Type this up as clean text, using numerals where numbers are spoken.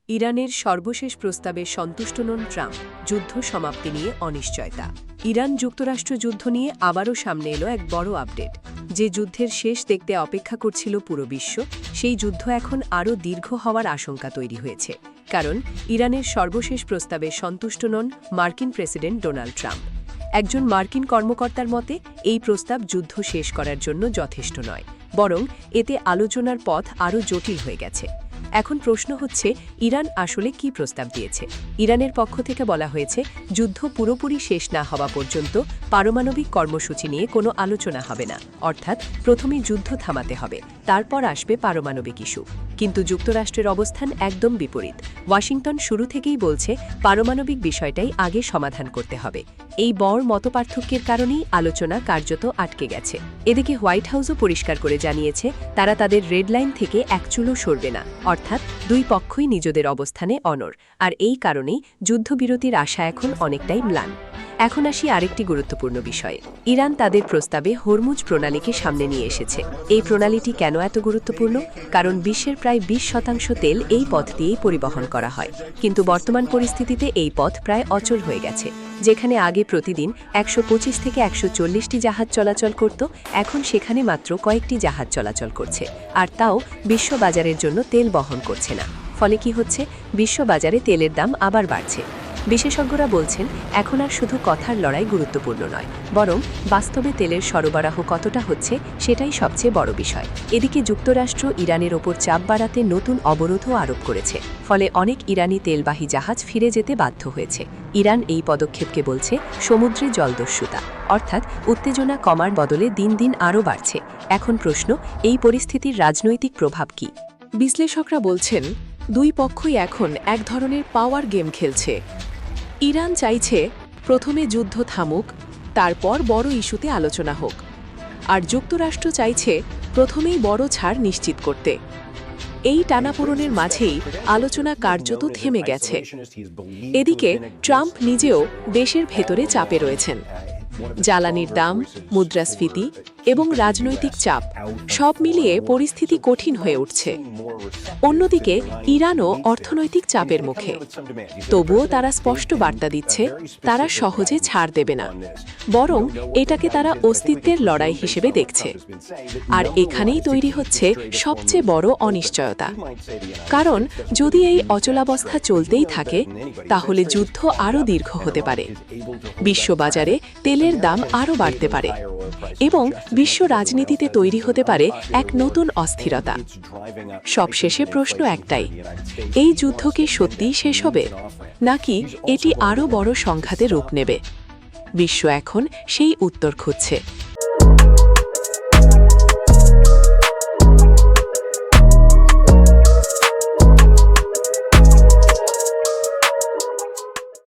ইরানের সর্বশেষ প্রস্তাবে সন্তুষ্ট নন ট্রাম্প, যুদ্ধ সমাপ্তি নিয়ে অনিশ্চয়তা। ইরান যুক্তরাষ্ট্র যুদ্ধ নিয়ে আবারও সামনে এলো এক বড় আপডেট। যে যুদ্ধের শেষ দেখতে অপেক্ষা করছিল পুরো বিশ্ব, সেই যুদ্ধ এখন আরও দীর্ঘ হওয়ার আশঙ্কা তৈরি হয়েছে। কারণ ইরানের সর্বশেষ প্রস্তাবে সন্তুষ্ট নন মার্কিন প্রেসিডেন্ট ডোনাল্ড ট্রাম্প। একজন মার্কিন কর্মকর্তার মতে এই প্রস্তাব যুদ্ধ শেষ করার জন্য যথেষ্ট নয়, বরং এতে আলোচনার পথ আরও জটিল হয়ে গেছে। এখন প্রশ্ন হচ্ছে, ইরান আসলে কি প্রস্তাব দিয়েছে? ইরানের পক্ষ থেকে বলা হয়েছে, যুদ্ধ পুরোপুরি শেষ না হওয়া পর্যন্ত পারমাণবিক কর্মসূচি নিয়ে কোনো আলোচনা হবে না। অর্থাৎ প্রথমে যুদ্ধ থামাতে হবে, তারপর আসবে পারমাণবিক ইস্যু। কিন্তু যুক্তরাষ্ট্রের অবস্থান একদম বিপরীত। ওয়াশিংটন শুরু থেকেই বলছে, পারমাণবিক বিষয়টাই আগে সমাধান করতে হবে। এই বড় মতপার্থক্যের কারণেই আলোচনা কার্যত আটকে গেছে। এদিকে হোয়াইট হাউসও পরিষ্কার করে জানিয়েছে, তারা তাদের রেড লাইন থেকে এক চুলও সরবে না। অর্থাৎ দুই পক্ষই নিজেদের অবস্থানে অনড়। আর এই কারণেই যুদ্ধবিরতির আশা এখন অনেকটাই ম্লান। এখন আসি আরেকটি গুরুত্বপূর্ণ বিষয়ে। ইরান তাদের প্রস্তাবে হরমুজ প্রণালীকে সামনে নিয়ে এসেছে। এই প্রণালীটি কেন এত গুরুত্বপূর্ণ? কারণ বিশ্বের প্রায় 20% তেল এই পথ দিয়েই পরিবহন করা হয়। কিন্তু বর্তমান পরিস্থিতিতে এই পথ প্রায় অচল হয়ে গেছে। যেখানে আগে প্রতিদিন 125 থেকে 140টি জাহাজ চলাচল করত, এখন সেখানে মাত্র কয়েকটি জাহাজ চলাচল করছে। আর তাও বিশ্ববাজারের জন্য তেল বহন করছে না। ফলে কি হচ্ছে? বিশ্ববাজারে তেলের দাম আবার বাড়ছে। বিশেষজ্ঞরা বলছেন, এখন আর শুধু কথার লড়াই গুরুত্বপূর্ণ নয়, বরং বাস্তবে তেলের সরবরাহ কতটা হচ্ছে সেটাই সবচেয়ে বড় বিষয়। এদিকে যুক্তরাষ্ট্র ইরানের ওপর চাপ বাড়াতে নতুন অবরোধও আরোপ করেছে। ফলে অনেক ইরানি তেলবাহী জাহাজ ফিরে যেতে বাধ্য হয়েছে। ইরান এই পদক্ষেপকে বলছে সমুদ্রে জলদস্যুতা, অর্থাৎ উত্তেজনা কমার বদলে দিন দিন আরও বাড়ছে। এখন প্রশ্ন, এই পরিস্থিতির রাজনৈতিক প্রভাব কি? বিশ্লেষকরা বলছেন, দুই পক্ষই এখন এক ধরনের পাওয়ার গেম খেলছে। ইরান চাইছে প্রথমে যুদ্ধ থামুক, তারপর বড় ইস্যুতে আলোচনা হোক। আর যুক্তরাষ্ট্র চাইছে প্রথমেই বড় ছাড় নিশ্চিত করতে। এই টানাপোড়েনের মাঝেই আলোচনা কার্যত থেমে গেছে। এদিকে ট্রাম্প নিজেও দেশের ভেতরে চাপে রয়েছেন। জ্বালানির দাম, মুদ্রাস্ফীতি এবং রাজনৈতিক চাপ সব মিলিয়ে পরিস্থিতি কঠিন হয়ে উঠছে। অন্যদিকে ইরানও অর্থনৈতিক চাপের মুখে। তবুও তারা স্পষ্ট বার্তা দিচ্ছে, তারা সহজে ছাড় দেবে না, বরং এটাকে তারা অস্তিত্বের লড়াই হিসেবে দেখছে। আর এখানেই তৈরি হচ্ছে সবচেয়ে বড় অনিশ্চয়তা। কারণ যদি এই অচলাবস্থা চলতেই থাকে, তাহলে যুদ্ধ আরও দীর্ঘ হতে পারে। বিশ্ববাজারে তেলের দাম আরও বাড়তে পারে এবং বিশ্ব রাজনীতিতে তৈরি হতে পারে এক নতুন অস্থিরতা। সবশেষে প্রশ্ন একটাই, এই যুদ্ধ কি সত্যিই শেষ হবে, নাকি এটি আরও বড় সংঘাতে রূপ নেবে? বিশ্ব এখন সেই উত্তর খুঁজছে।